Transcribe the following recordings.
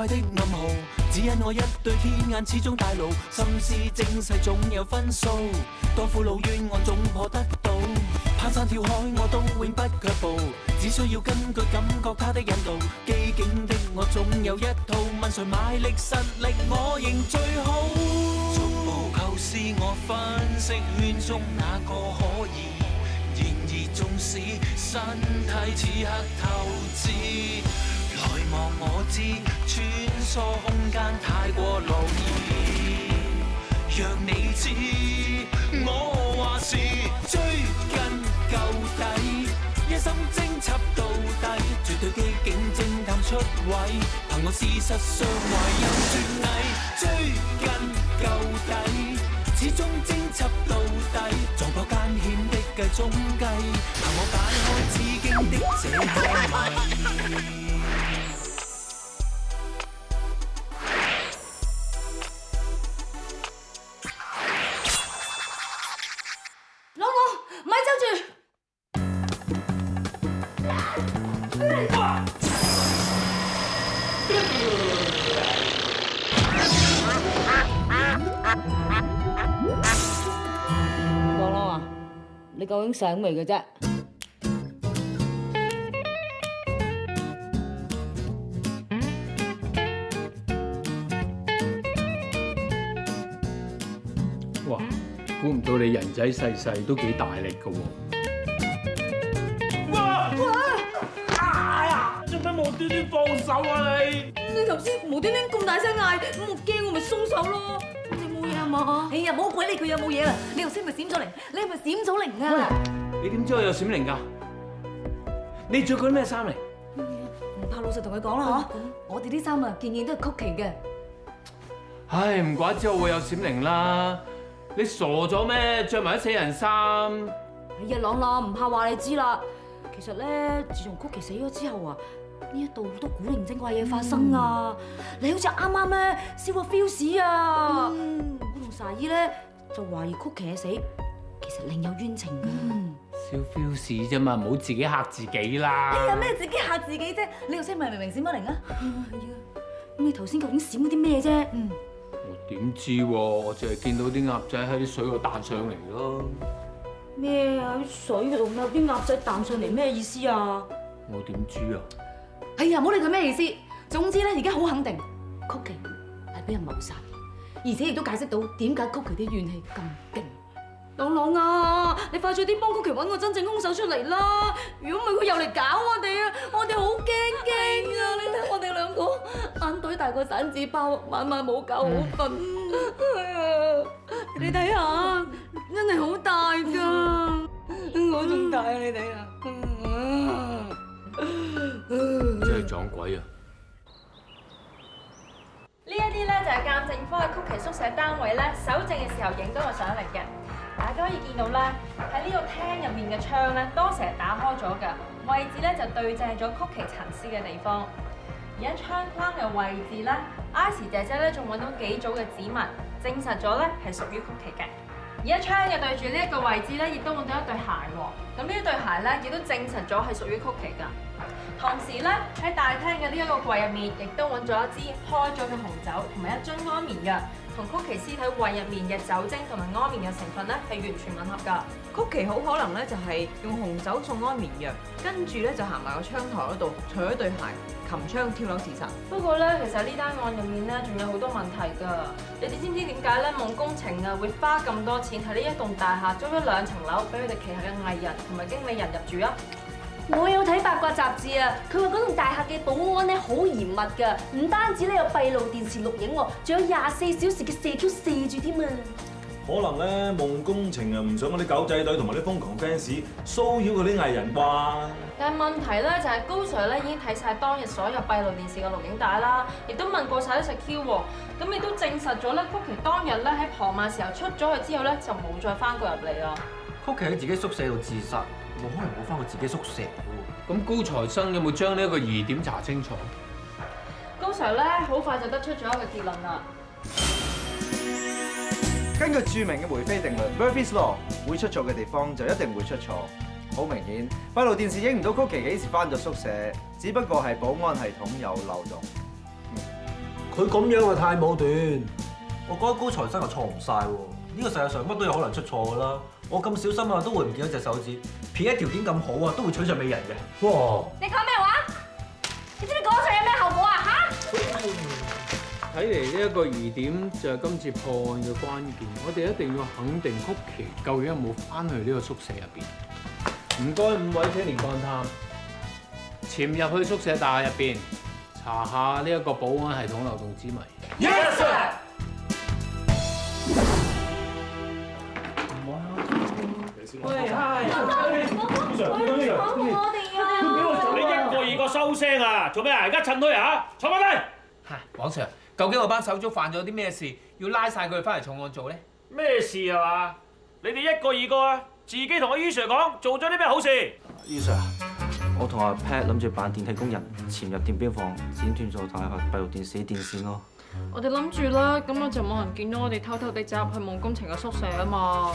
愛的暗號，只因我一對天眼始終帶路，心思精細總有分數，當苦惱冤案總破得到，攀山跳海我都永不卻步，只需要根據感覺他的引導，機警的我總有一套，問誰賣力實力我仍最好，逐步構思我分析圈中哪個可以，然而縱使身體此刻透支，來望我知穿梭空間太過勞儀，讓你知我話是追根究底，一心偵緝到底，絕對機警偵探出位，憑我事實上懷有絕藝，追根究底，始終偵緝到底，撞破艱險的計中計，憑我解開此經的這個謎。你究竟醒未嘅啫？哇！估唔到你人仔細細都幾大力㗎喎！哇！哎呀！做咩無端端放手啊你？你頭先無端端咁大聲嗌，咁我驚我咪鬆手咯。哎呀，唔好鬼理佢有冇嘢啦！你頭先咪閃咗靈，你係咪閃咗靈啊？你點知我有閃靈㗎？你着嗰啲咩衫嚟？唔怕老實同佢講啦嗬，我哋啲衫啊件件都係曲奇嘅。唉，唔怪之我會有閃靈啦！你傻咗咩？着埋啲死人衫？哎呀，朗朗唔怕話你知啦。其實咧，自從曲奇死咗之後啊，呢一度好多古靈精怪嘢發生啊！你好似啱啱咧燒個 fuse 啊！我同沙姨咧就懷疑曲奇嘅死其實另有冤情㗎。燒 fuse 啫嘛，唔好自己嚇自己啦！哎呀，咩自己嚇自己啫？你頭先咪明明閃咗靈啊？咁你頭先究竟閃咗啲咩啫？我點知喎？我淨係見到啲鴨仔喺啲水度彈上嚟咯。咩啊？水嗰度有啲鴨仔彈上嚟，咩意思啊？我點知啊？哎呀，唔好理佢咩意思。總之咧，而家好肯定，曲奇係俾人謀殺，而且亦都解釋到點解曲奇啲怨氣咁勁。朗朗啊，你快脆啲幫曲奇揾個真正兇手出嚟啦！如果唔係佢又嚟搞我哋啊，我哋好驚啊！你睇我哋兩個眼袋大過散紙包，晚晚冇覺好瞓。哎呀，你睇下，真係好大㗎，我仲大啊！你睇下。真係撞鬼啊！呢一啲咧就係鑑證科嘅曲奇宿舍單位咧，搜證嘅時候影到個相嚟嘅。大家可以見到咧，喺呢個廳入面嘅窗咧，當時係打開咗㗎，位置咧就對正咗曲奇陳屍嘅地方。而喺窗框嘅位置咧，Ice 姐姐咧仲揾到幾組嘅指紋，證實咗咧係屬於曲奇嘅。而喺窗嘅對住呢一個位置咧，亦都揾到一對鞋喎。咁呢一對鞋咧，亦都證實咗係屬於曲奇㗎。同時咧，喺大廳嘅呢一個櫃入面，亦都揾咗一支開咗嘅紅酒同埋一樽安眠藥，同曲奇屍體胃入面嘅酒精同埋安眠藥成分咧係完全吻合㗎。曲奇好可能咧就係用紅酒送安眠藥，跟住咧就行埋個窗台嗰度，除咗對鞋，擒窗跳樓自殺。不過咧，其實呢單案入面咧仲有好多問題㗎。你哋知唔知點解咧夢工程啊會花咁多錢喺呢一棟大廈租咗2層樓俾佢哋旗下嘅藝人同埋經理人入住啊？我有睇八卦雜誌啊，佢話嗰棟大廈嘅保安咧好嚴密㗎，唔單止咧有閉路電視錄影喎，仲有24小時嘅射 Q 射住添啊！可能咧夢工程啊唔想嗰啲狗仔隊同埋啲瘋狂 fans 騷擾嗰啲藝人啩？但係問題咧就係高 Sir 咧已經睇晒當日所有閉路電視嘅錄影帶啦，亦都問過晒啲食 Q 喎，咁亦都證實咗咧曲奇當日咧喺傍晚時候出咗去之後咧就冇再翻過入嚟啦。曲奇喺自己宿舍度自殺，冇可能冇翻過自己宿舍喎。咁高材生有冇將呢一個疑點查清楚？高 Sir 咧好快就得出咗一個結論啦。根據著名嘅梅菲定律 （Murphy's Law），會出錯嘅地方就一定會出錯。好明顯，閉路電視影唔到曲奇幾時翻咗宿舍，只不過係保安系統有漏洞。佢咁樣啊太武斷。我覺得高材生又錯唔晒喎。呢個世界上乜都有可能出錯㗎啦。我咁小心啊，都會唔見一隻手指。撇一條件咁好啊，都會娶上美人嘅。哇！你講咩話？你知唔知講出有咩後果啊？嚇！睇嚟呢一個疑點就係今次破案嘅關鍵。我哋一定要肯定曲奇究竟有冇翻去呢個宿舍入邊。唔該5位青年幹探，潛入去宿舍大廈入邊，查下呢一個保安系統漏洞之謎。Yes sir。喂，係。我哋啊！你一個二個收聲啊！做咩啊？而家趁墟啊！坐翻低。嚇，黃 Sir，究竟我班手足犯咗啲咩事，要拉晒佢哋翻嚟重案做咧？咩事啊嘛？你哋一個二個啊，自己同阿于 Sir 講，做咗啲咩好事？于 Sir，我同阿 Pat 諗住扮電梯工人，潛入電錶房，剪斷咗大廈閉路電視電線咯。我哋諗住啦，咁樣就冇人見到我哋偷偷地走入去夢工程嘅宿舍啊嘛。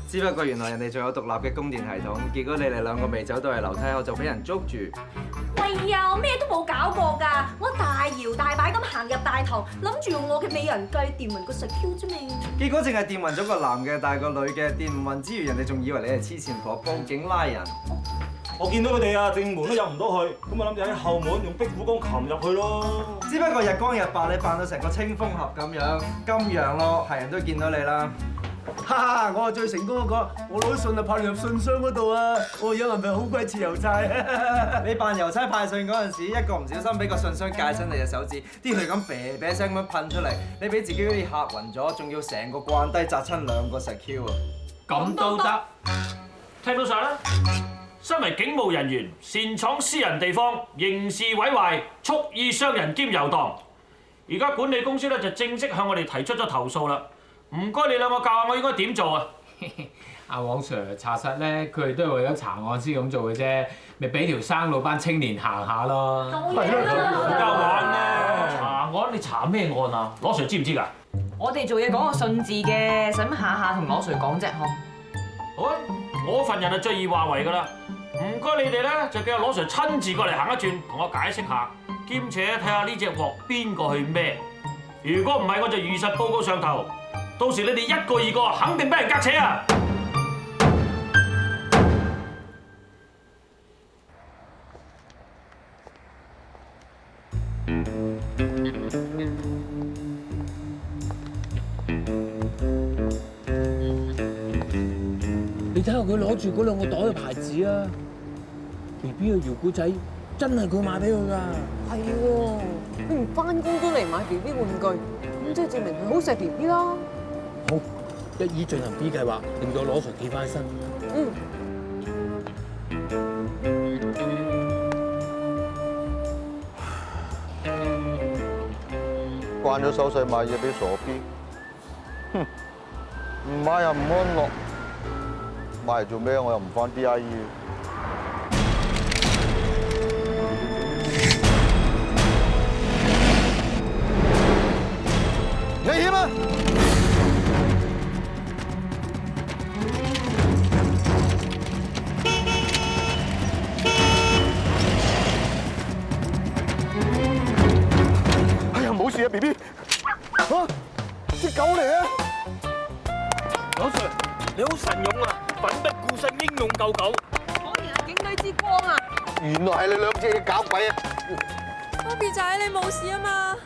只不過原來人哋仲有獨立嘅供電系統，結果你哋兩個未走到嚟樓梯口就俾人捉住。喂呀，我咩都冇搞過㗎，我大搖大擺咁行入大堂，諗住用我嘅美人計電暈個實 Q 啫咩？結果淨係電暈咗個男嘅，但係個女嘅電唔暈之餘，人哋仲以為你係黐線婆，報警拉人。我見到佢哋啊，正門都入唔到去，咁我諗住喺後門用壁虎功擒入去咯。只不過日光日白，你扮到成個清風俠咁樣，金樣咯，係人都見到你啦。哈哈！我係最成功嗰個，我攞信啊派入信箱嗰度啊！我樣係咪好鬼似郵差？你扮郵差派信嗰陣時，一個唔小心俾個信箱戒親你隻手指，啲血咁啤啤聲咁噴出嚟，你俾自己好似嚇暈咗，仲要成個慣低砸親2個石 Q 啊！咁都得？聽到晒啦！身為警務人員，擅闖私人地方，刑事毀壞，蓄意傷人兼遊蕩。而家管理公司咧就正式向我哋提出咗投訴啦。唔該，你兩個教下我應該點做啊？阿黃 Sir 查實咧，佢哋都係為咗查案先咁做嘅啫，咪俾條生路班青年行下咯。唔夠玩咩？查案你查咩案啊？羅 Sir 知唔知㗎？我哋做嘢講個信字嘅，使乜下下同羅 Sir 講啫？嗬。好啊，我份人係最易話為㗎啦。唔該，你哋咧就叫阿羅 Sir 親自過嚟行一轉，同我解釋下，兼且睇下呢隻鑊邊個去孭。如果唔係，我就如實報告上頭。到時你哋一個二個肯定俾人隔扯啊！你睇下佢攞住嗰2個袋嘅牌子啊 ！BB 嘅搖股仔真係佢買俾佢㗎。係喎，佢唔翻工都嚟買 BB 玩具，咁即係證明佢好錫 BB 啦。好，一於進行 B 計劃，令到羅 Sir 企翻身。慣咗手勢買嘢俾傻 B，哼，唔買又唔安樂，買嚟做咩？我又唔返 DIE。危險啊！哎呀，冇事啊 ，BB。嚇，隻狗嚟啊！羅 Sir，你好神勇啊！奮不顧身，英勇救狗。果然係警隊之光啊！原來係你兩隻搞鬼啊！媽咪仔，你冇事啊嘛？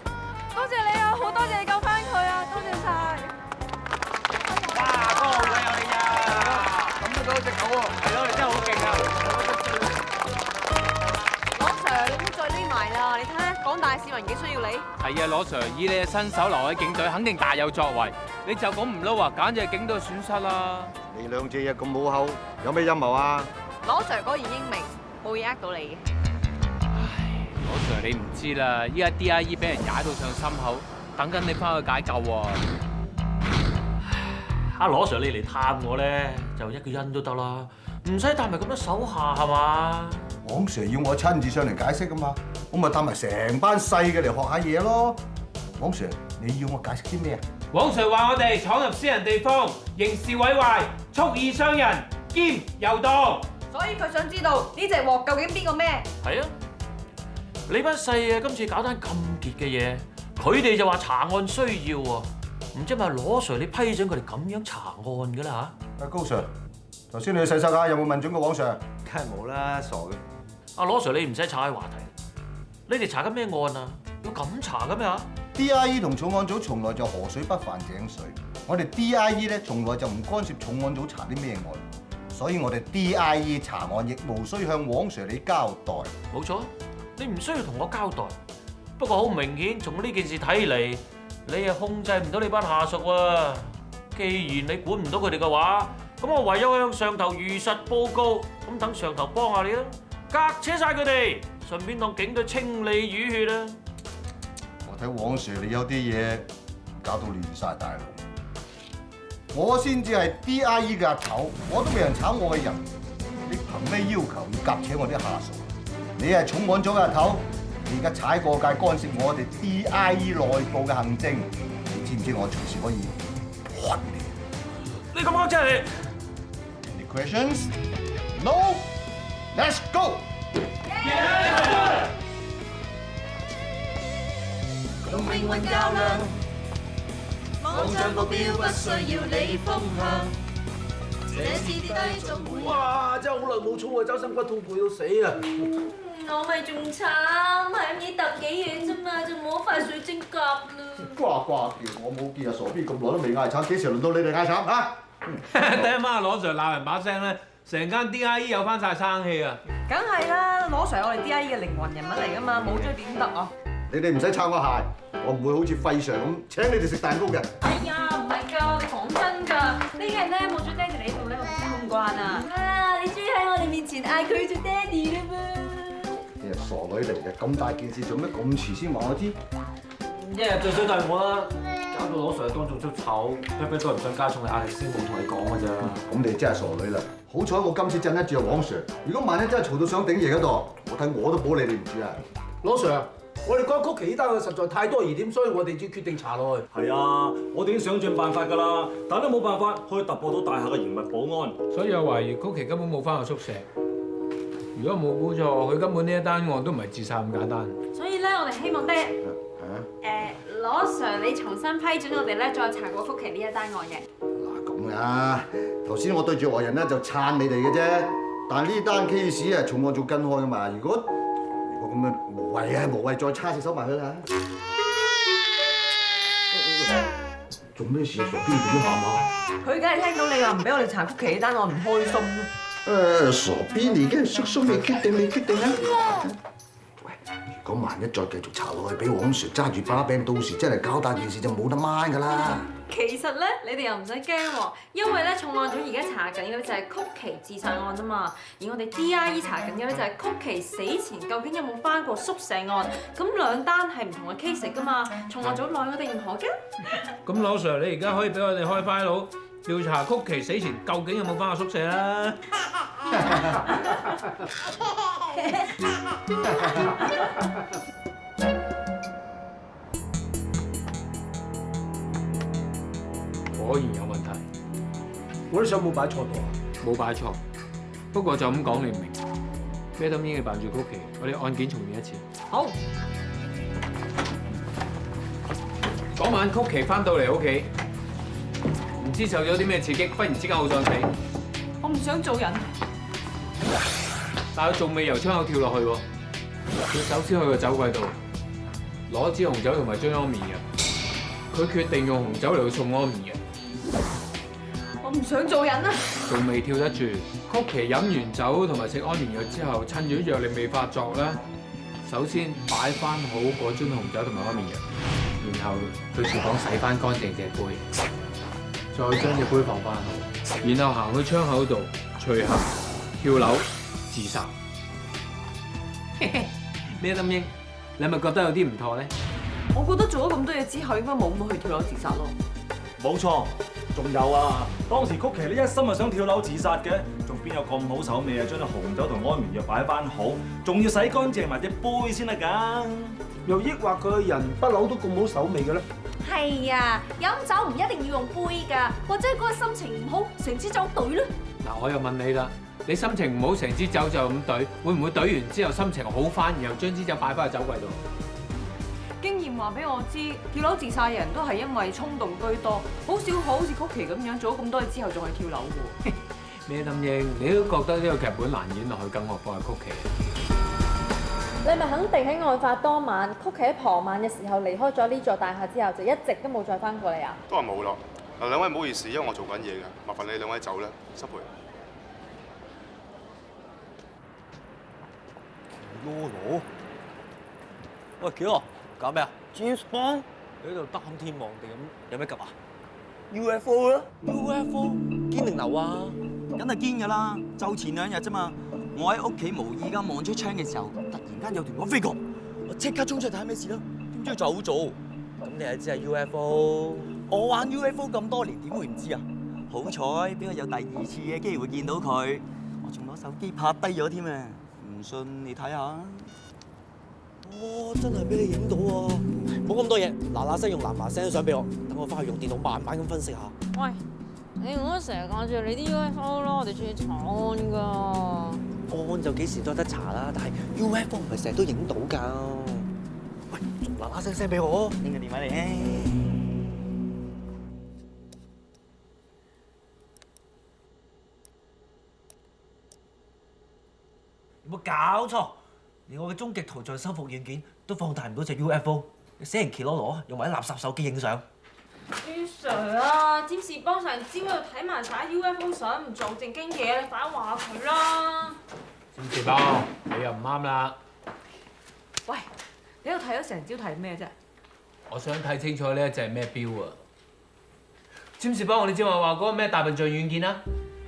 多謝你啊，好多謝你救翻佢啊，多謝晒。哇，哥好鬼有你啊！咁都救隻狗喎，係咯，你真係好勁啊！羅 Sir，你唔好再匿埋啦，你睇下廣大市民幾需要你。係啊，羅 Sir，以你嘅身手留喺警隊，肯定大有作為。你就咁唔撈啊，簡直係警隊嘅損失啦！你兩隻嘢咁冇口，有咩陰謀啊？羅 Sir 果然英明，冇嘢呃到你嘅。羅 Sir， 你唔知啦，依家 DIE 俾人踩到上心口，等緊你翻去解救喎。阿羅 Sir， 你嚟探我咧，就一個恩都得啦，唔使帶埋咁多手下係嘛？黃 Sir 要我親自上嚟解釋噶嘛，我咪帶埋成班細嘅嚟學下嘢咯。黃 Sir， 你要我解釋啲咩啊？黃 Sir 話我哋闖入私人地方，刑事毀壞、蓄意傷人兼遊蕩。所以佢想知道呢隻鑊究竟邊個孭？係啊，你班細啊，今次搞單咁結嘅嘢，佢哋就話查案需要喎，唔知咪羅 Sir 你批准佢哋咁樣查案㗎啦嚇？阿高 Sir，頭先你去洗手間有冇問準過黃 Sir？梗係冇啦，傻嘅。阿羅 Sir 你唔使岔開話題，你哋查緊咩案啊？要咁查嘅咩嚇？ DIE 同重案組從來就河水不犯井水，我哋 DIE 咧從來就唔干涉重案組查啲咩案，所以我哋 DIE 查案亦無需向黃 Sir 你交代。冇錯，你唔需要同我交代。不過好明顯，從呢件事睇嚟，你係控制唔到你班下屬喎。既然你管唔到佢哋嘅話，咁我唯有向上頭如實報告，咁等上頭幫下你啦，隔扯晒佢哋，順便當警隊清理淤血啦。我睇黃 Sir 你有啲嘢搞到亂晒大龍，我先至係 DIE 嘅阿頭，我都未人炒我嘅人，你憑咩要求要夾扯我啲下屬？你係重案組嘅阿頭，你而家踩過界干涉我哋 DIE 內部嘅行政，你知唔知我隨時可以屈你？你咁講真係 Any questions? No? Let's go! 用命運較量，望向目標不需要你風向。這次跌低仲會哇！真係好耐冇操啊，周身骨痛攰到死啊！我咪仲慘，係咁依揼幾嘢啫嘛，就冇塊水晶甲啦。呱呱叫，我冇見阿傻 B 咁耐都未嗌慘，幾時輪到你哋嗌慘啊？第一晚羅 Sir 鬧人把聲咧，成間 DIE 有翻晒生氣啊！梗係啦，羅 Sir 係我哋 DIE 嘅靈魂人物嚟㗎嘛，冇咗點得啊？你哋唔使撐我鞋，我唔會好似費 Sir 咁請你哋食蛋糕嘅。哎呀，唔係㗎，我哋講真㗎，呢幾日咧冇咗爹哋你度咧，我唔知唔慣啊！啊！你終於喺我哋面前嗌佢做爹哋啦噃！你係傻女嚟嘅，咁大件事做咩咁遲先話我知？一日最衰都係我啦，搞到羅 Sir 當眾出醜，啤啤都係唔想加重你壓力先冇同你講㗎咋。咁你真係傻女啦！好彩我今次鎮得住黃 Sir，如果萬一真係嘈到想頂爺嗰度，我睇我都保你哋唔住啊！羅 Sir，我哋覺得曲奇呢單案實在太多疑點，所以我哋只決定查落去。係啊，我哋已經想盡辦法㗎啦，但都冇辦法可以突破到大廈嘅嚴密保安。所以我懷疑曲奇根本冇翻去宿舍。如果冇估錯，佢根本呢一單案都唔係自殺咁簡單。所以咧，我哋希望爹羅 Sir 你重新批准我哋咧，再查過福奇呢一單案嘅。嗱咁啊，頭先我對住外人咧就撐你哋嘅啫，但係呢單 case 啊重案組跟開㗎嘛，如果咁樣無謂再叉隻手埋佢啦。做咩事啊？傻 B 點樣喊啊？佢梗係聽到你話唔俾我哋查曲奇呢單案唔開心。傻 B 你而家係叔叔未決定啊！喂，如果萬一再繼續查落去，俾黃 Sir 揸住把柄，到時真係搞大件事就冇得掹㗎啦。其實咧，你哋又唔使驚喎，因為咧重案組而家查緊嘅就係曲奇自殺案啊嘛，而我哋 DIE 查緊嘅咧就係曲奇死前究竟有冇翻過宿舍案，咁兩單係唔同嘅 case 㗎嘛，重案組內我哋唔可嘅。咁羅 Sir 你而家可以俾我哋開 file 調查曲奇死前究竟有冇翻過宿舍啦。果然有問題，我啲相冇擺錯度啊！冇擺錯。不過就咁講你唔明，咩都應該扮住曲奇，我哋案件重演一次。好。嗰晚曲奇翻到嚟屋企，唔知受咗啲咩刺激，忽然之間好想死。我唔想做人。但佢仲未由窗口跳落去喎，佢首先去個酒櫃度攞支紅酒同埋樽安眠藥，佢決定用紅酒嚟去送安眠藥。我唔想做人啊！仲未跳得住，曲奇飲完酒同埋食安眠藥之後，趁住藥力未發作咧，首先擺翻好嗰樽紅酒同埋安眠藥，然後去廚房洗翻乾淨隻杯，再將隻杯放翻好，然後行去窗口度隨行跳樓自殺。咩金英，你係咪覺得有啲唔妥咧？我覺得做咗咁多嘢之後，應該冇咁去跳樓自殺咯。冇錯，仲有啊！當時曲奇呢一心係想跳樓自殺嘅，仲邊有咁好手尾啊？將啲紅酒同安眠藥擺翻好，仲要洗乾淨埋隻杯先得㗎。又抑或佢個人不嬲都咁好手尾嘅咧？係啊，飲酒唔一定要用杯㗎，或者嗰個心情唔好，成支酒懟啦。嗱，我又問你啦，你心情唔好，成支酒就咁懟，會唔會懟完之後心情好翻，然後將支酒擺翻喺酒櫃度？經驗話俾我知，跳樓自殺嘅人都係因為衝動居多，好少好似曲奇咁樣做咗咁多嘢之後仲係跳樓嘅。咩林英，你都覺得呢個劇本難演落去，更何況係曲奇。你咪肯定喺案發當晚，曲奇喺傍晚嘅時候離開咗呢座大廈之後，就一直都冇再翻過嚟啊？都係冇咯。嗱，兩位唔好意思，因為我做緊嘢嘅，麻煩你兩位走啦，失陪。羅，喂，喬羅，搞咩啊 ？James Bond，你喺度擔天望地咁，有咩急啊 UFO 啦 ？UFO 堅定流啊？梗係堅㗎啦，就前2日啫嘛。我喺屋企無意間望出窗嘅時候，突然間有條龍飛過，我即刻衝出去睇咩事啦。點知佢走咗。咁你係知係 UFO？我玩 UFO 咁多年，點會唔知啊？好彩俾我有第2次嘅機會見到佢，我仲攞手機拍低咗添啊！唔信你睇下。哦，真係俾你影到喎！冇咁多嘢，嗱聲用藍牙 send 相俾我，等我翻去用電腦慢慢咁分析下。喂，你唔好成日掛住你啲 UFO 咯，我哋仲要查案㗎。案就幾時都有得查啦，但係 UFO 唔係成日都影到㗎。喂，仲嗱聲 send 俾我，拎個電話嚟咧。有冇搞錯？連我嘅終極圖像修復軟件都放大唔到隻 UFO， 你死人奇羅羅用埋啲垃圾手機影相。朱 Sir 啊，占士幫成朝喺度睇埋晒 UFO 相，唔做正經嘢，你快啲話佢啦！占士幫，你又唔啱啦。喂，你喺度睇咗成朝睇咩啫？我想睇清楚呢一隻係咩標啊！占士幫，你知我話嗰個咩大笨象軟件啊？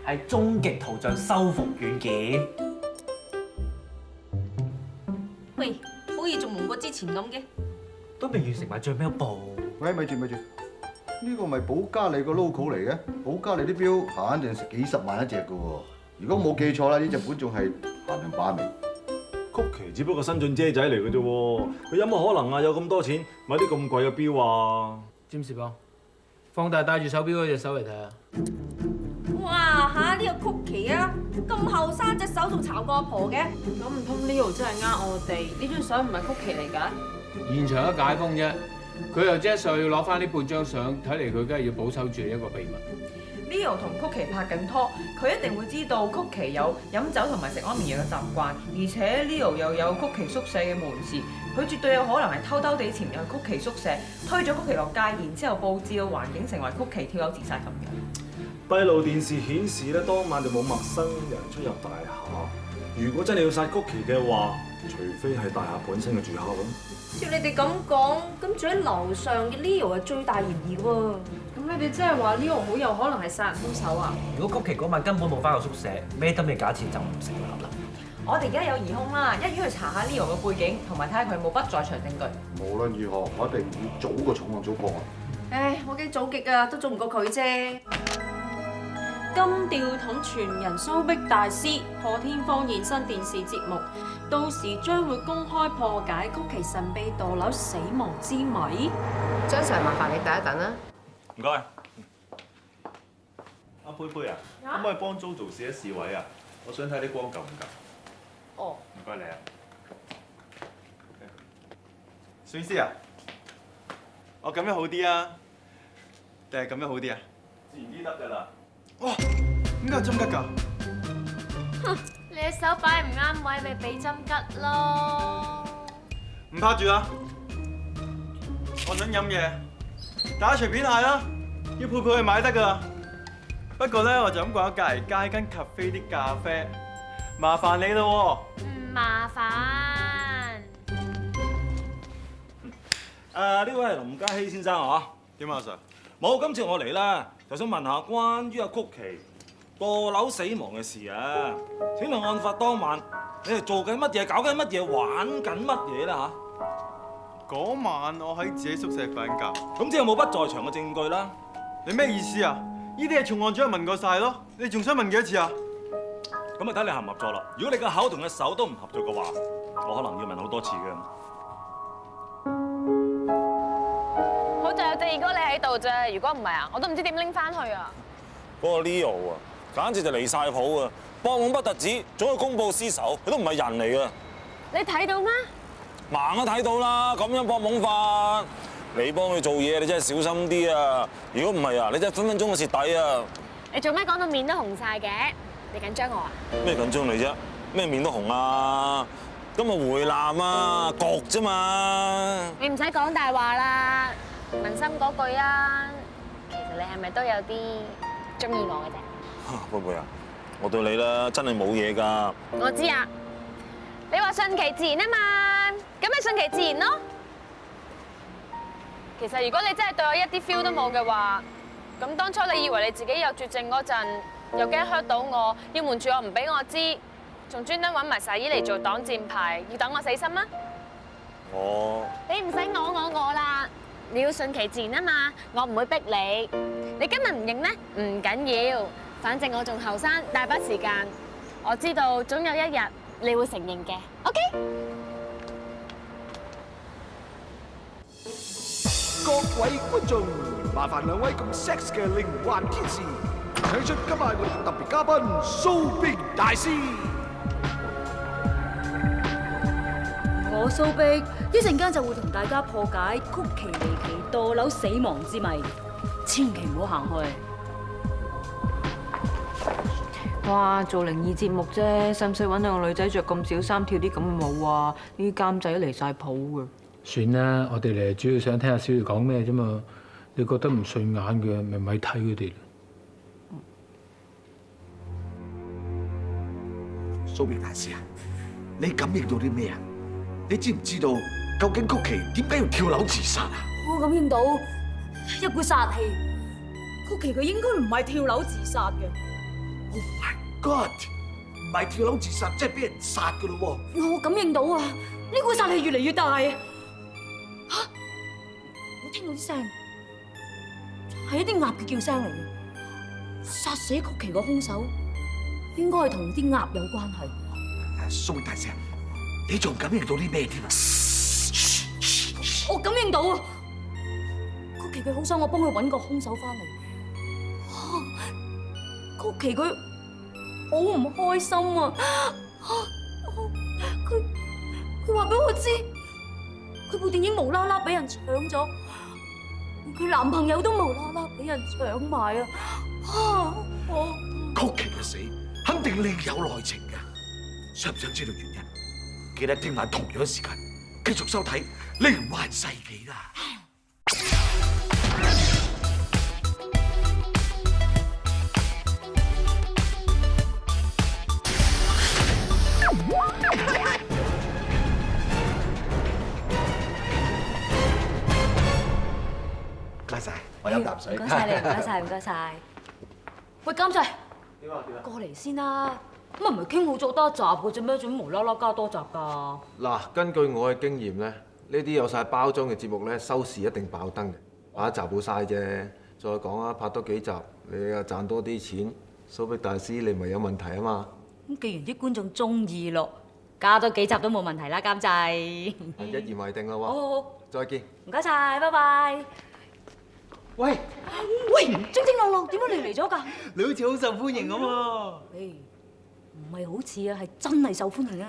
係終極圖像修復軟件。喂，好似仲蒙過之前咁嘅。都未完成埋最尾一步。喂，咪住，呢個咪保加利個 logo 嚟嘅？保加利啲錶肯定食幾十萬一隻㗎喎。如果冇記錯啦，呢隻本仲係限量版嚟。曲奇只不過新進姐仔嚟嘅啫喎，佢有乜可能啊？有咁多錢買啲咁貴嘅錶啊？占士幫，放大戴住手錶嗰隻手嚟睇下。哇嚇！呢個曲奇啊，咁後生隻手仲巢過阿婆嘅。咁唔通 Leo 真係呃我哋？呢張相唔係曲奇嚟㗎？現場一解封啫，佢又即係上要攞翻呢半張相，睇嚟佢梗係要保守住一個秘密。Leo 同曲奇拍緊拖，佢一定會知道曲奇有飲酒同埋食安眠藥嘅習慣，而且 Leo 又有曲奇宿舍嘅門匙，佢絕對有可能係偷偷地潛入曲奇宿舍，推咗曲奇落街，然之後佈置個環境成為曲奇跳樓自殺咁樣。閉路電視顯示咧，當晚就冇陌生人出入大廈。如果真係要殺曲奇嘅話，除非係大廈本身嘅住客咯。照你哋咁講，咁住喺樓上嘅 Leo 係最大嫌疑喎。咁你哋即係話 Leo 好有可能係殺人兇手啊？如果曲奇嗰晚根本冇翻到宿舍，咩得咩假設就唔成立啦。我哋而家有疑兇啦，一於去查下 Leo 嘅背景，同埋睇下佢有冇不在場證據。無論如何，我一定要早過重案組破案。唉，我幾早極啊，都做唔過佢啫。金吊桶傳人蘇碧大師破天荒現身電視節目，到時將會公開破解曲奇神秘墮樓死亡之謎。張 Sir，麻煩你等一等啦。唔該。阿佩佩啊，可唔可以幫 Jo 做試一試位啊？我想睇啲光夠唔夠。哦。唔該你啊。孫醫師啊，我咁樣好啲啊，定係咁樣好啲啊？自然啲得㗎啦。哇！點解有針吉㗎？哼，你隻手擺唔啱位，咪俾針吉咯。唔怕住啦，我想飲嘢，大家隨便嗌啦，要佩佩去買得㗎啦。不過咧，我就飲慣咗隔離街間 cafe 啲咖啡，麻煩你咯喎。唔麻煩。呢位係林嘉熙先生啊？點啊，Sir？冇，今次我嚟啦，就想問下關於阿曲奇墮樓死亡嘅事啊。請問案發當晚，你係做緊乜嘢、搞緊乜嘢、玩緊乜嘢啦嚇？嗰晚我喺自己宿舍瞓覺。咁即係冇不在場嘅證據啦。你咩意思啊？呢啲嘢重案組問過晒咯，你仲想問幾多次啊？咁啊睇你合唔合作啦。如果你個口同個手都唔合作嘅話，我可能要問好多次嘅。好在有第二哥你喺度啫，如果唔係啊，我都唔知點拎翻去啊。嗰個 Leo 啊，簡直就離晒譜啊！幫兇不特止，仲要公報私仇，佢都唔係人嚟噶。你睇到咩？盲都睇到啦，咁樣搏懵法。你幫佢做嘢，你真係小心啲啊！如果唔係啊，你真係分分鐘就蝕底啊！你做咩講到面都紅晒嘅？你緊張我啊？咩緊張你啫？咩面都紅啊！今日回南啊，焗啫嘛！你唔使講大話啦，問心嗰句啊，其實你係咪都有啲中意我嘅啫？貝貝啊，我對你咧真係冇嘢㗎。我知啊，你話順其自然啊嘛，咁咪順其自然咯。其實如果你真係對我一啲 feel 都冇嘅話，咁當初你以為你自己有絕症嗰陣，又驚 hurt 到我，要瞞住我唔俾我知，仲專登揾埋洗衣嚟做擋箭牌，要等我死心啊？你唔使我啦，你要順其自然啊嘛，我唔會逼你。你今日唔認咧，唔緊要，反正我仲後生，大把時間，我知道總有一日你會承認嘅。OK？各位觀眾，麻煩兩位咁 sex 嘅靈幻天使，請出今晚我哋特別嘉賓蘇碧大師。我蘇碧一陣間就會同大家破解曲奇離奇墮樓死亡之謎，千祈唔好行開。哇！做靈異節目啫，使唔使揾兩個女仔着咁少衫跳啲咁嘅舞啊？呢啲監製都離晒譜㗎。算啦，我哋嚟主要想聽下小月講咩啫嘛。你覺得唔順眼嘅，咪睇佢哋咯。蘇碧大師啊，你感應到啲咩啊？你知唔知道究竟曲奇點解要跳樓自殺啊？我感應到一股殺氣，曲奇佢應該唔係跳樓自殺嘅。Oh my God！ 唔係跳樓自殺，即係俾人殺噶咯喎！我感應到啊，呢股殺氣越嚟越大啊！嚇！我聽到啲聲，係一啲鴨嘅叫聲嚟嘅。殺死曲奇個兇手應該係同啲鴨有關係。蘇碧大師，你仲感應到啲咩添啊？我感應到啊！曲奇佢好想我幫佢揾個兇手翻嚟。曲奇佢好唔開心啊！佢話俾我知，佢部電影無啦啦俾人搶咗，佢男朋友都無啦啦俾人搶埋啊！曲奇嘅死肯定另有內情嘅，想唔想知道原因？記得聽晚同樣時間繼續收睇《靈幻世紀》啦！唔該晒，我飲啖水。唔該晒你，唔該晒，唔該晒。喂，監製，點啊？過嚟先啦。咁啊唔係傾好咗多集嘅啫咩？做咩無啦啦加多集㗎？嗱，根據我嘅經驗咧，呢啲有晒包裝嘅節目咧，收視一定爆燈嘅。拍一集好嘥啫，再講啊，拍多幾集你又賺多啲錢，蘇碧大師你咪有問題啊嘛。咁既然啲觀眾中意咯，加多幾集都冇問題啦，監製。一言為定啦喎。好，再見。唔該晒，拜拜。喂，晶晶朗朗，點解你嚟咗㗎？你好似好受歡迎咁喎。唔係好似啊，係真係受歡迎啊！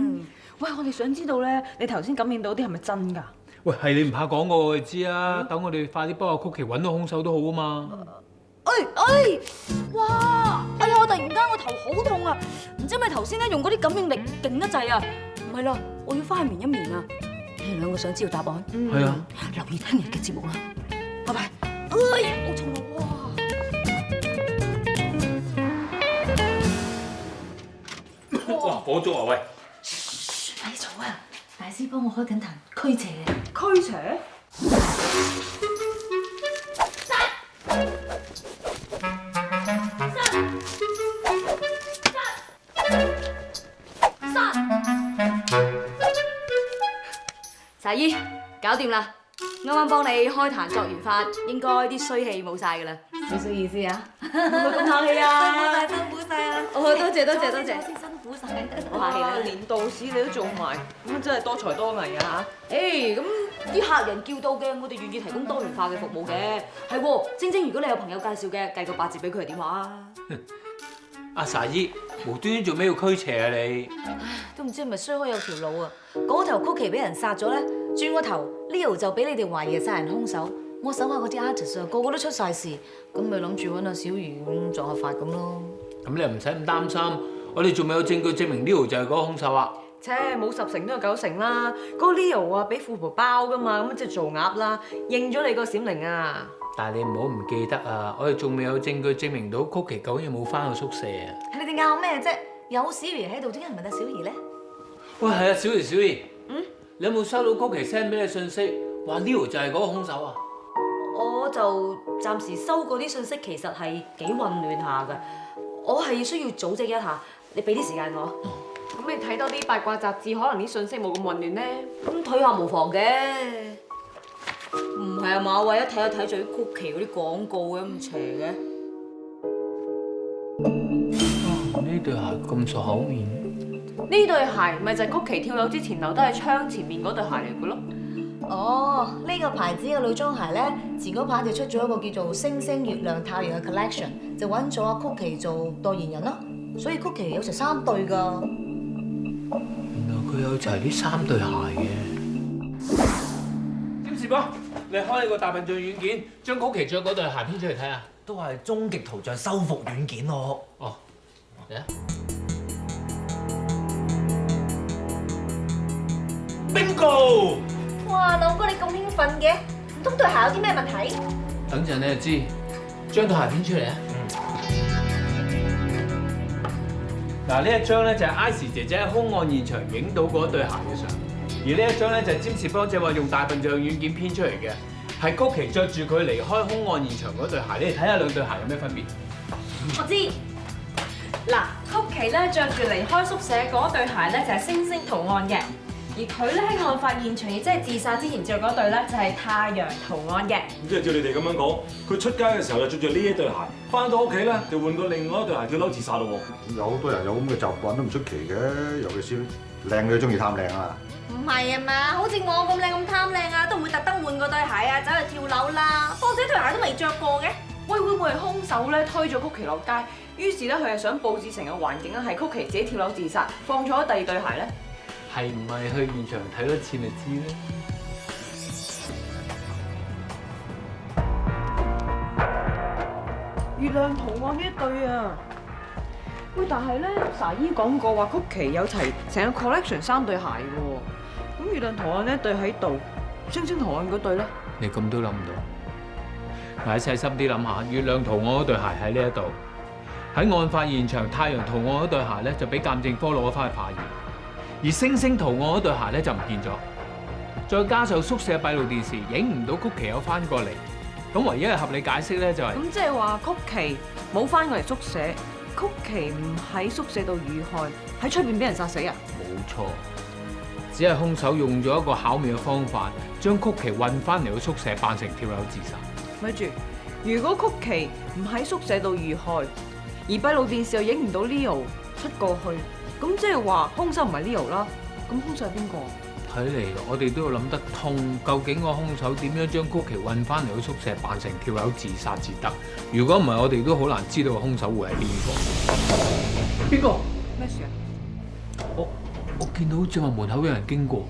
喂，我哋想知道咧，你頭先感應到啲係咪真㗎？喂，係你唔怕講我哋知啊！等我哋快啲幫阿曲奇揾到兇手都好啊嘛！哇！哎呀，我突然間個頭好痛啊！唔知係咪頭先咧用嗰啲感應力勁得滯啊？唔係啦，我要翻去眠一眠啊！你哋兩個想知道答案？係啊，留意聽日嘅節目啦！拜拜。好重啊！哇！哇！火燭啊喂！咪嘈啊！大師幫我開緊壇驅邪啊！驅邪？茶姨，搞掂啦！啱啱幫你開壇作完法，應該啲衰氣冇晒㗎啦。少少意思啊！唔好咁客氣啊！辛苦晒啊！多謝多謝多謝，辛苦晒。我客氣啦。連道士你都做埋，咁真係多才多藝啊嚇！咁啲客人叫到嘅，我哋願意提供多元化嘅服務嘅。係喎，晶晶，如果你有朋友介紹嘅，計個8折俾佢係點話啊？阿茶姨，無端端做咩要驅邪啊你？都唔知係咪衰開有條路啊！嗰頭曲奇俾人殺咗咧，轉個頭 Leo 就俾你哋懷疑係殺人兇手。我手下嗰啲 artist 啊，個個都出晒事，咁咪諗住揾阿小魚咁撞下法咁咯。咁你又唔使咁擔心，我哋仲未有證據證明 Leo 就係嗰個兇手啊！切，冇10成都有9成啦。嗰個 Leo 啊，俾富婆包噶嘛，咁即係做鴨啦，認咗你個閃靈啊！但係你唔好唔記得啊！我哋仲未有證據證明到曲奇究竟有冇翻去宿舍啊！係你哋拗咩啫？有小儀喺度，點解唔問阿小儀咧？喂，係啊，小儀，你有冇收到曲奇 send 俾你信息，話 Leo 就係嗰個兇手啊？我就暫時收嗰啲信息，其實係幾混亂下㗎。我係需要組織一下，你俾啲時間我。咁你睇多啲八卦雜誌，可能啲信息冇咁混亂咧。咁睇下無妨嘅。唔係啊嘛，為咗睇一睇最曲奇嗰啲廣告嘅咁邪嘅。呢對鞋咁熟口面。呢對鞋咪就係曲奇跳樓之前留低喺窗前面嗰對鞋嚟嘅咯。哦，呢個牌子嘅女裝鞋咧，前嗰排就出咗一個叫做星星、月亮、太陽嘅 collection， 就揾咗阿曲奇做代言人咯。所以曲奇有成3對㗎。原來佢有齊呢3對鞋嘅。占士哥，你開你個大笨象軟件，將曲奇着嗰對鞋編出嚟睇下。都係終極圖像修復軟件咯。哦，嚟啊 ！Bingo！ 哇，朗哥你咁興奮嘅，唔通對鞋有啲咩問題？等陣你就知，將對鞋編出嚟啊！嗱，呢一張咧就係 Icy 姐姐喺兇案現場影到嗰對鞋嘅相，而呢一張咧就係占士幫姐話用大笨象軟件編出嚟嘅，係曲奇着住佢離開兇案現場嗰對鞋。你哋睇下兩對鞋有咩分別？我知。嗱，曲奇咧着住離開宿舍嗰對鞋咧就係星星圖案嘅。而佢咧喺案發現場，亦即係自殺之前着嗰對咧，就係太陽圖案嘅。咁即係照你哋咁樣講，佢出街嘅時候就着住呢一對鞋，翻到屋企咧就換過另外一對鞋跳樓自殺咯喎。有好多人有咁嘅習慣都唔出奇嘅，尤其是靚女中意貪靚啊。唔係啊嘛，好似我咁靚咁貪靚啊，都唔會特登換嗰對鞋啊，走去跳樓啦。況且對鞋都未着過嘅。喂，會唔會係兇手咧推咗曲奇落街，於是咧佢係想佈置成個環境咧係曲奇自己跳樓自殺，放錯咗第2對鞋咧？係唔係去現場睇多次咪知咧？月亮圖案呢一對啊！喂，但係咧，查姨講過話曲奇有齊成個 collection 3對鞋喎。咁月亮圖案呢一對喺度，星星圖案嗰對咧？你咁都諗唔到？嗱，細心啲諗下，月亮圖案嗰對鞋喺呢一度，喺案發現場太陽圖案嗰對鞋咧就俾鑑證科攞咗翻去化驗。而星星圖案嗰對鞋咧就唔見咗，再加上宿舍閉路電視影唔到曲奇有翻過嚟，咁唯一嘅合理解釋咧就係咁即係話曲奇冇翻過嚟宿舍，曲奇唔喺宿舍度遇害，喺出邊俾人殺死啊？冇錯，只係兇手用咗一個巧妙嘅方法，將曲奇運翻嚟到宿舍扮成跳樓自殺。咪住，如果曲奇唔喺宿舍度遇害，而閉路電視又影唔到 Leo 出過去。咁即係話兇手唔係 Leo 啦，咁兇手係邊個？睇嚟我哋都要諗得通，究竟個兇手點樣將曲奇運翻嚟到宿舍扮成跳樓自殺至得？如果唔係，我哋都好難知道個兇手會係邊個。邊個？咩事啊？我見到好似話門口有人經過。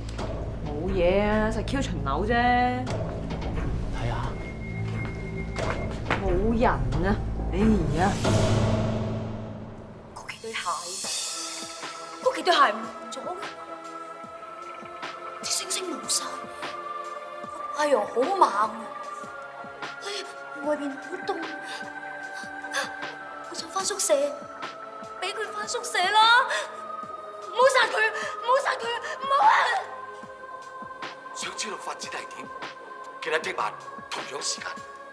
冇嘢啊，實 Q 巡樓啫。睇下。冇人啊！哎呀！曲奇對鞋。曲奇對鞋唔見咗嘅，啲星星冇晒，太陽好猛啊！外邊好凍，我想翻宿舍，俾佢翻宿舍啦！唔好殺佢，唔好殺佢，唔好啊！想知道發展係點？記得聽晚同樣時間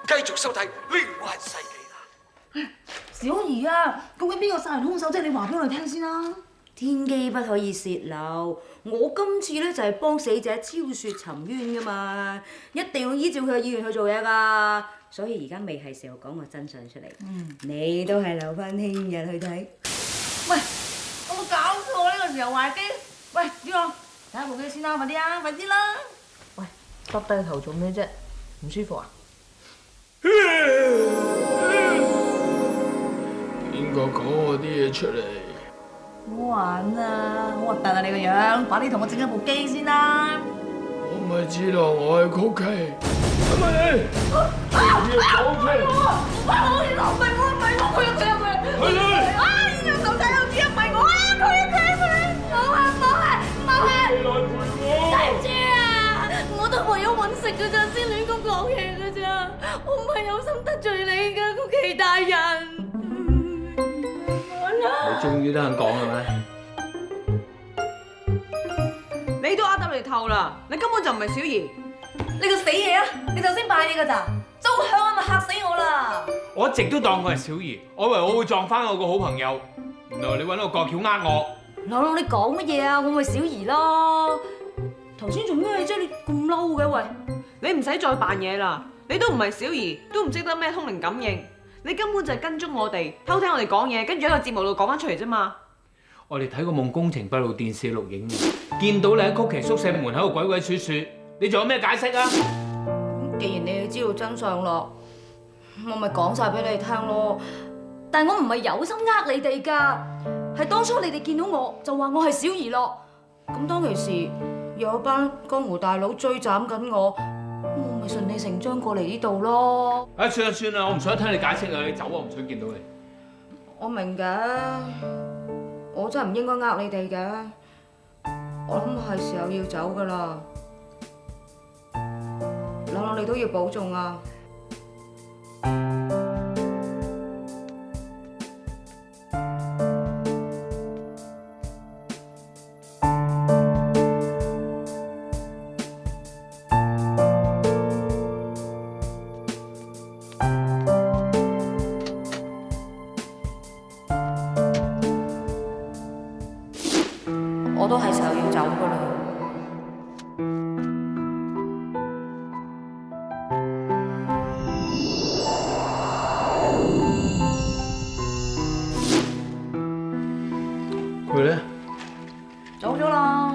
繼續收睇《靈幻世紀》啦。小儀啊，究竟邊個殺人兇手啫？你話俾我哋聽先啦！天機不可以泄漏，我今次咧就係幫死者昭雪沉冤噶嘛，一定要依照佢嘅意願去做嘢噶，所以而家未係時候講個真相出嚟。你都係留翻聽日去睇。喂，有冇搞錯？呢個時候壞機？喂，呢個睇下部機先啦，快啲啊，快啲啦！喂，耷低個頭做咩啫？唔舒服啊？邊個講我啲嘢出嚟？唔好玩啊！好核突啊你個樣，快啲同我整一部機先啦！我咪知道我係曲奇，係咪你？要講出嚟！唔係我，佢係你！呢個狗仔又知唔係我啊！對唔住啊！我都為咗揾食㗎咋，先亂咁講嘢㗎咋，我唔係有心得罪你㗎，曲奇大人。你終於都肯講啦咩？你都呃得你透啦！你根本就唔係小儀。你個死嘢啊！你頭先扮嘢㗎咋？周響啊咪嚇死我啦！我一直都當佢係小儀，我以為我會撞翻我個好朋友，原來你揾個國橋呃我。朗朗，你講乜嘢啊？我咪小儀咯。頭先做咩啫？你咁嬲嘅喂！你唔使再扮嘢啦！你都唔係小儀，都唔識得咩通靈感應，你根本就係跟蹤我哋，偷聽我哋講嘢，跟住喺個節目度講翻出嚟啫嘛！我哋睇個夢工程閉路電視錄影，見到你喺曲奇宿舍門口度鬼鬼祟祟，你仲有咩解釋啊？既然你知道真相咯，我咪講晒俾你聽咯。但係我唔係有心呃你哋㗎，係當初你哋見到我就話我係小儀咯。咁當其時有班江湖大佬追斬緊我，我咪順理成章過嚟呢度咯。啊，算啦算啦，我唔想聽你解釋啊！你走，我唔想見到你。我明嘅，我真係唔應該呃你哋嘅。我諗係時候要走㗎啦。朗朗，你都要保重啊！我都係時候要走㗎啦。佢咧？走咗啦。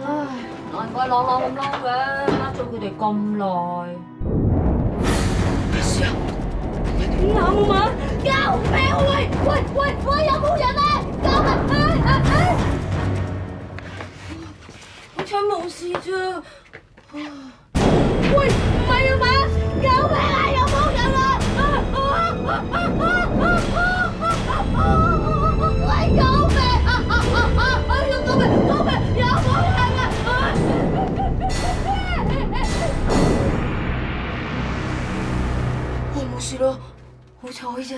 唉，難怪朗朗咁嬲嘅，呃咗佢哋咁耐。咩事啊？點啊嘛？救命啊！喂，有冇人啊？救命！好彩冇事啫。喂，唔係啊嘛？救命啊！有冇人啊？喂，救命！救命！有冇人啊？我冇事咯，好彩啫。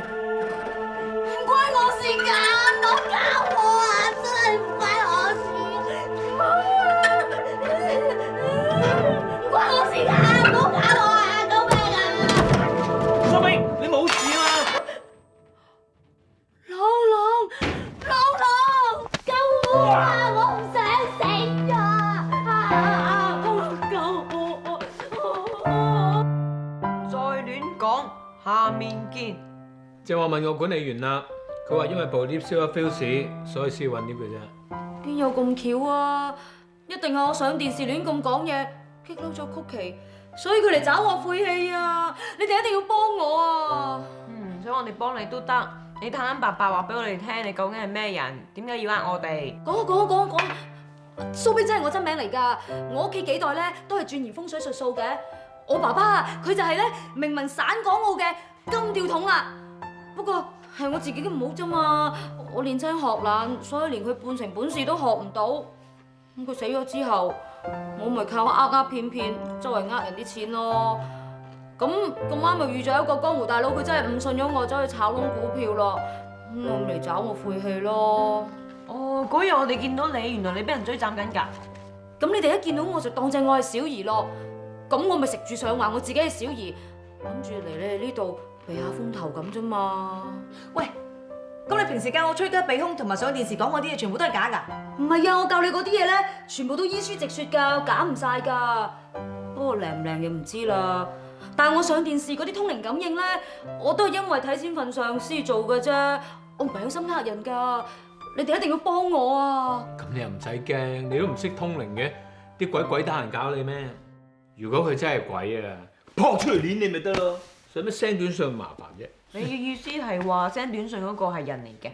唔關我事㗎，唔好搞我啊！真係唔關我事，唔關我事㗎，唔好搞我啊！救命啊！蘇冰，你冇事啊？朗朗，救我啊！我唔想死啊！救我！再亂講，下面見。正話問個管理員啦，佢話因為部 lift 燒咗 fuse，所以先揾 lift 嘅啫。邊有咁巧啊？一定係我上電視亂咁講嘢，激嬲咗曲奇，所以佢嚟找我晦氣啊！你哋一定要幫我啊！想我哋幫你都得，你坦坦白白話俾我哋聽，你究竟係咩人？點解要呃我哋？講，蘇冰真係我真名嚟㗎。我屋企幾代咧都係鑽研風水術數嘅。我爸爸啊，佢就係咧名聞省港澳嘅金吊桶啦。不過係我自己嘅唔好啫嘛，我年青學懶，所以連佢半成本事都學唔到。咁佢死咗之後，我咪靠呃騙，周圍呃人啲錢咯。咁啱咪遇咗一個江湖大佬，佢真係誤信咗我，走去炒窿股票咯。咁我嚟找我晦氣咯。哦，嗰日我哋見到你，原來你俾人追斬緊㗎。咁你哋一見到我就當正我係小儀咯。咁我咪食住上話我自己係小儀，諗住嚟你哋呢度避下風頭咁啫嘛。喂，咁你平時教我吹雞避凶同埋上電視講嗰啲嘢，全部都係假㗎？唔係啊，我教你嗰啲嘢咧，全部都依書直說㗎，假唔晒㗎。不過靈唔靈就唔知啦。但係我上電視嗰啲通靈感應咧，我都係因為睇先份上司做嘅啫，我唔係有心呃人㗎。你哋一定要幫我啊！咁你又唔使驚，你都唔識通靈嘅，啲鬼得閒搞你咩？如果佢真係鬼啊，撲出嚟攆你咪得咯，使乜 send 短信咁麻煩啫？你嘅意思係話 send 短信嗰個係人嚟嘅？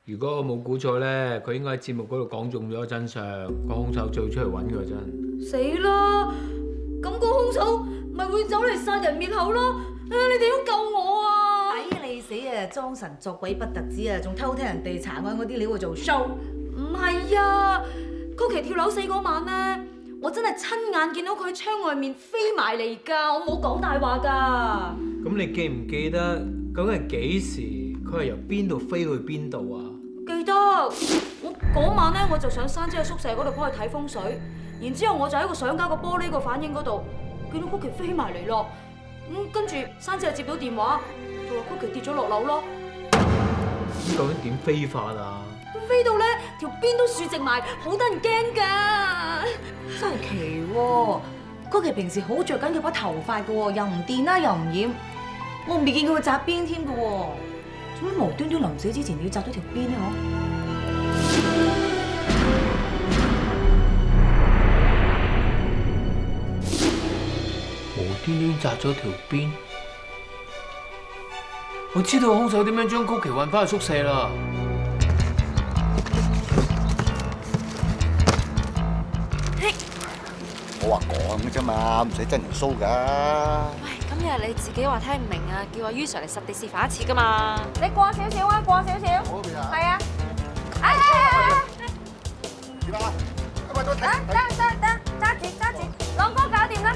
如果我冇估錯咧，佢應該喺節目嗰度講中咗真相，個兇手最出嚟揾佢嗰陣。死啦！咁個兇手咪會走嚟殺人滅口咯！你哋要救我啊！抵你死啊！裝神作鬼不特止啊，仲偷聽人哋查案嗰啲料去做 show。唔係啊，曲奇跳樓死嗰晚咧，我真係親眼見到佢喺窗外面飛埋嚟㗎，我冇講大話㗎。咁你記唔記得究竟係幾時？佢係由邊度飛去邊度啊？記得我嗰晚咧，我就上珊姐嘅宿舍嗰度幫佢睇風水，然之後我就喺個相架個玻璃個反應嗰度見到曲奇飛埋嚟咯。跟住珊姐就接到電話，就話曲奇跌咗落樓咯。咁究竟點飛法啊？飛到咧條邊都豎直埋，好得人驚㗎。真係奇喎！曲奇平時好着緊佢把頭髮㗎喎，又唔電啦，又唔染，我未見過佢紮辮添㗎喎。做乜無端端臨死之前要紮咗條辮咧？無端端紮咗條辮，我知道兇手點樣將曲奇運翻去宿舍啦。我話講嘅啫嘛，唔使真人 show 㗎。喂，今日你自己話聽唔明啊，叫阿于 Sir 嚟實地示範一次㗎嘛。你過少少啊，過少少。好邊啊？係啊。點啊？喂，我睇。得，揸住，朗哥搞掂啦。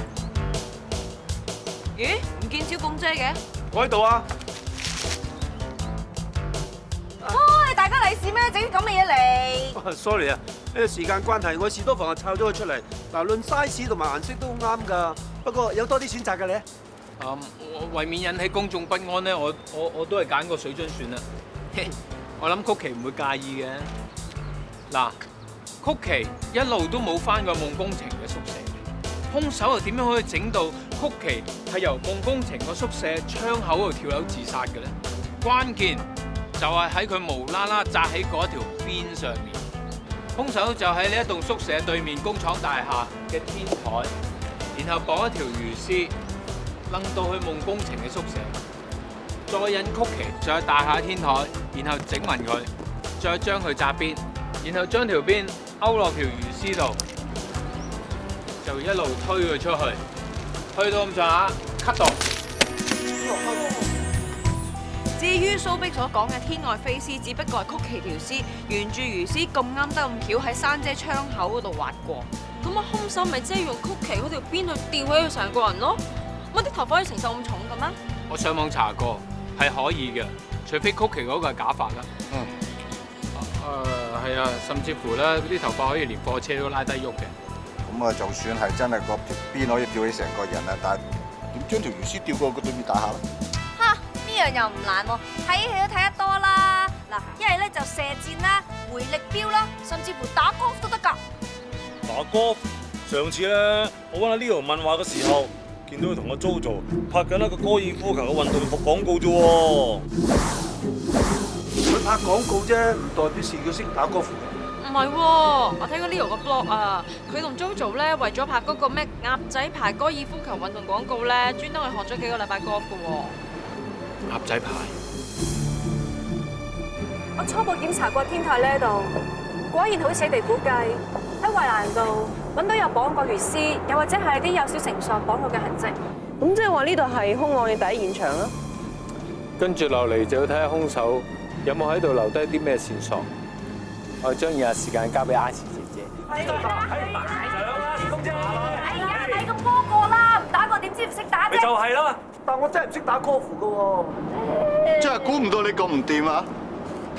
咦？唔見小鳳姐嘅？我喺度啊！開大家利是咩？整啲咁嘅嘢嚟。Sorry 啊，因為時間關係，我士多房就抄咗佢出嚟。嗱，論 size 同埋顏色都啱㗎，不過有多啲選擇㗎你。為免引起公眾不安咧，我都係揀個水樽算啦。我諗曲奇唔會介意嘅。嗱，曲奇一路都冇返過夢工程嘅宿舍，兇手又點樣可以整到曲奇係由夢工程個宿舍窗口度跳樓自殺嘅咧？關鍵就係喺佢無啦啦紮喺嗰條邊上面。兇手就喺呢一棟宿舍對面工廠大廈嘅天台，然後綁一條魚絲，掕到去夢工程嘅宿舍，再引曲奇上去大廈天台，然後整暈佢，再將佢紮辮，然後將條辮勾落條魚絲度，就一路推佢出去，去到咁上下 cut 到。至於蘇碧所講嘅天外飛絲，只不過係曲奇條絲沿住魚絲咁啱得咁巧喺珊姐窗口嗰度滑過。咁啊，兇手咪即係用曲奇嗰條辮去吊起佢成個人咯？乜啲頭髮可以承受咁重嘅咩？我上網查過，係可以嘅，除非曲奇嗰個係假髮啦。係啊，甚至乎咧，嗰啲頭髮可以連貨車都拉低喐嘅。咁啊，就算係真係個條辮可以吊起成個人啊，但係點將條魚絲吊過個對面大廈咧？嚇，呢樣又唔難喎，睇戲都睇得多啦。嗱，一係咧就射箭啦、回力鏢啦，甚至乎打 golf 都得㗎。打 golf？上次咧，我揾阿 Leo 問話嘅時候，見到佢同阿 Jojo 拍緊一個高爾夫球嘅運動服廣告啫喎。佢拍廣告啫，唔代表是佢識打高爾夫。唔係喎，我睇過 Leo 個 blog 啊，佢同 Jojo 咧為咗拍嗰個咩鴨仔牌高爾夫球運動廣告咧，專登去學咗幾個禮拜 golf 㗎喎。鴨仔牌。我初步檢查過天台呢度，果然好似你哋估計，喺圍欄度揾到有綁過魚絲，又或者係啲有小繩索綁過嘅痕跡。咁即係話呢度係兇案嘅第一現場啦。跟住落嚟就要睇下兇手有冇喺度留低啲咩線索。我將以下時間交俾阿慈姐姐。係啊，你咁多個啦，唔打過點知唔識打啫？咪就係啦，但我真係唔識打高爾夫㗎喎。真係估唔到你咁唔掂啊！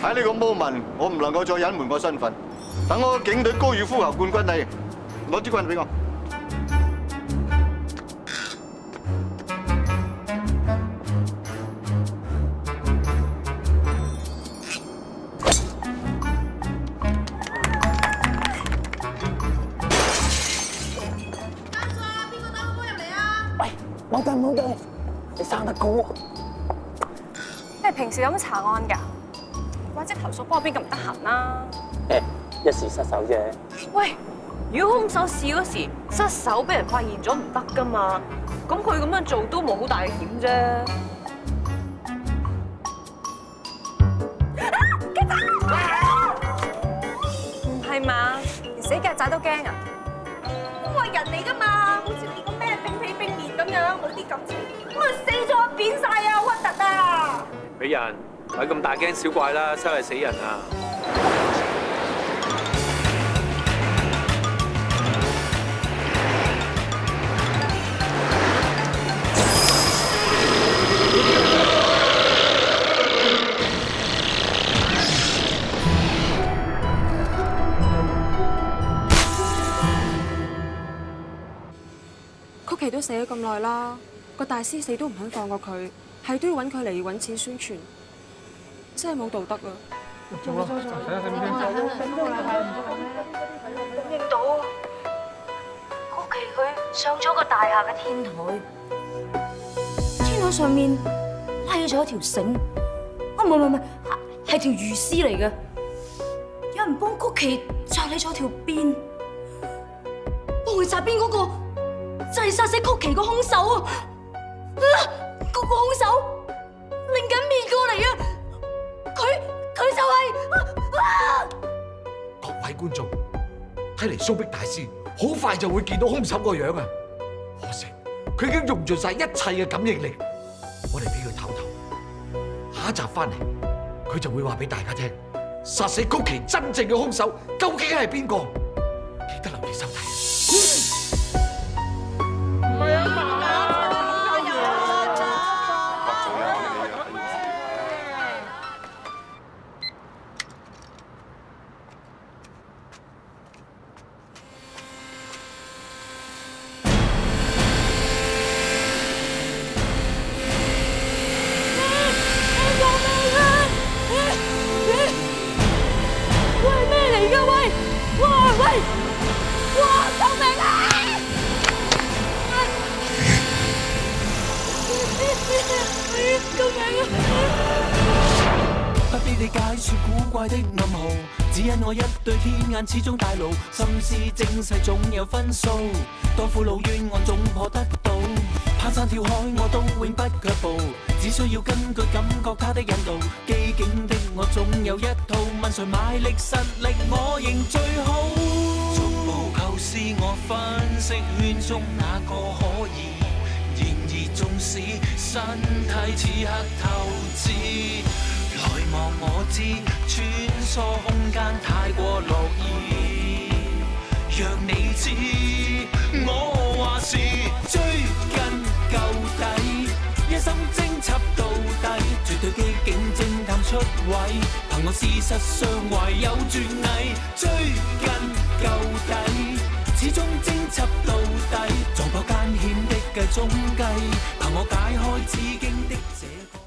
喺呢個 moment，我唔能夠再隱瞞我身份。等我警隊高爾夫球冠軍你，攞支棍俾我。冇得，你生得高。你係平時有冇查案㗎？怪之投訴幫我邊咁唔得閒啦。一時失手啫。喂，如果兇手試嗰時失手俾人發現咗唔得噶嘛，咁佢咁樣做都冇好大嘅險啫。唔係嘛？連死曱甴都驚啊！都話人嚟噶嘛，好似你咁咩冰皮冰面咁樣，冇啲感情，咁啊死咗扁晒啊，核突啊！俾人咪咁大驚小怪啦，真係死人啊！曲奇都死咗咁耐啦，個大師死都唔肯放過佢，係都要揾佢嚟揾錢宣傳，真係冇道德啊！做啦，認到啊！曲奇佢上咗個大廈嘅天台，天台上面拉咗一條繩，啊唔係，係條魚絲嚟嘅，有人幫曲奇紮起咗條辮，幫佢紮辮嗰個就係殺死曲奇個兇手啊！嗰個兇手擰緊面過嚟啊！佢就係各位觀眾，睇嚟蘇碧大師好快就會見到兇手個樣啊！可惜佢已經用盡晒一切嘅感應力，我哋俾佢唞唞，下一集翻嚟佢就會話俾大家聽，殺死曲奇真正嘅兇手究竟係邊個？記得留意收睇。不必理解說古怪的暗號，只因我一對天眼始終大路，心思精細總有分數，多苦惱冤案總破得到，攀山跳海我都永不卻步，只需要根據感覺他的引導，機警的我總有一套，問誰買力實力我認最好，逐步構思我分析圈中哪個可以，然而縱使身體此刻透支，來望我知穿梭空間太過樂意，讓你知我話是追根究底，一心偵緝到底，絕對機警偵探出位，憑我事實上懷有絕藝，追根究底，始終偵緝到底，撞破艱險的計中計，憑我解開自己